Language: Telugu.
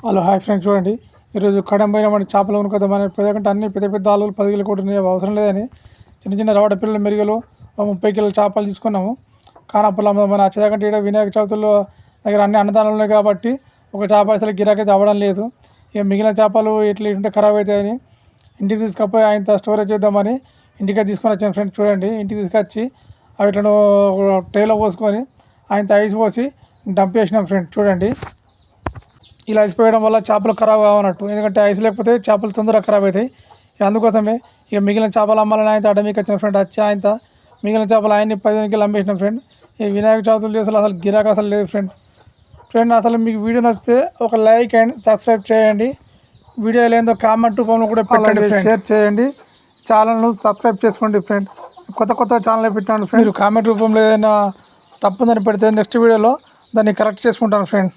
హలో హాయ్ ఫ్రెండ్స్, చూడండి ఈరోజు కడం పోయిన మన చేపలు కొనుక్కోదామని పెద్దకంటే అన్ని పెద్ద పెద్ద ఆలులు 10 కిలో కొట్టినాయి, అవసరం లేదని చిన్న చిన్న రవాడ పిల్లల మెరుగులు 30 కిలోల చేపలు తీసుకున్నాము. కానప్పుల మన వచ్చేదాకంటే ఇక్కడ వినాయక చవితుల్లో దగ్గర అన్ని అన్నదానాలు ఉన్నాయి కాబట్టి ఒక చేప అసలు గిరాకైతే అవ్వడం లేదు. ఇక మిగిలిన చేపలు ఇట్లా ఉంటే ఖరాబ్ అవుతాయని ఇంటికి తీసుకపోయి ఆయన స్టోరేజ్ చేద్దామని ఇంటికి తీసుకొని వచ్చాను ఫ్రెండ్స్. చూడండి, ఇంటికి తీసుకొచ్చి వాటిని ట్రేలో పోసుకొని ఆయన ఐస్ పోసి డంప్ చేసినాం ఫ్రెండ్స్. చూడండి, ఇలా ఐస్ పోయడం వల్ల చేపలు ఖరాబ్ కావన్నట్టు, ఎందుకంటే ఐస్ లేకపోతే చేపలు తొందరగా ఖరాబ్ అవుతాయి. అందుకోసమే ఇక మిగిలిన చేపలు అమ్మాలని ఆయన అడమికి వచ్చిన ఫ్రెండ్ వచ్చి ఆయన మిగిలిన చేపలు ఆయన్ని 15 కిలో అమ్మేసినాం ఫ్రెండ్. ఈ వినాయక చవితులు చేసి అసలు గిరాక అసలు లేదు ఫ్రెండ్. అసలు మీకు వీడియో నచ్చితే ఒక లైక్ అండ్ సబ్స్క్రైబ్ చేయండి. వీడియో లేదో కామెంట్ రూపంలో కూడా పెట్టండి, షేర్ చేయండి, ఛానల్ను సబ్స్క్రైబ్ చేసుకోండి ఫ్రెండ్. కొత్త ఛానల్ పెట్టండి ఫ్రెండ్. మీరు కామెంట్ రూపంలో ఏదైనా తప్పుందని పెడితే నెక్స్ట్ వీడియోలో దాన్ని కరెక్ట్ చేసుకుంటాను ఫ్రెండ్.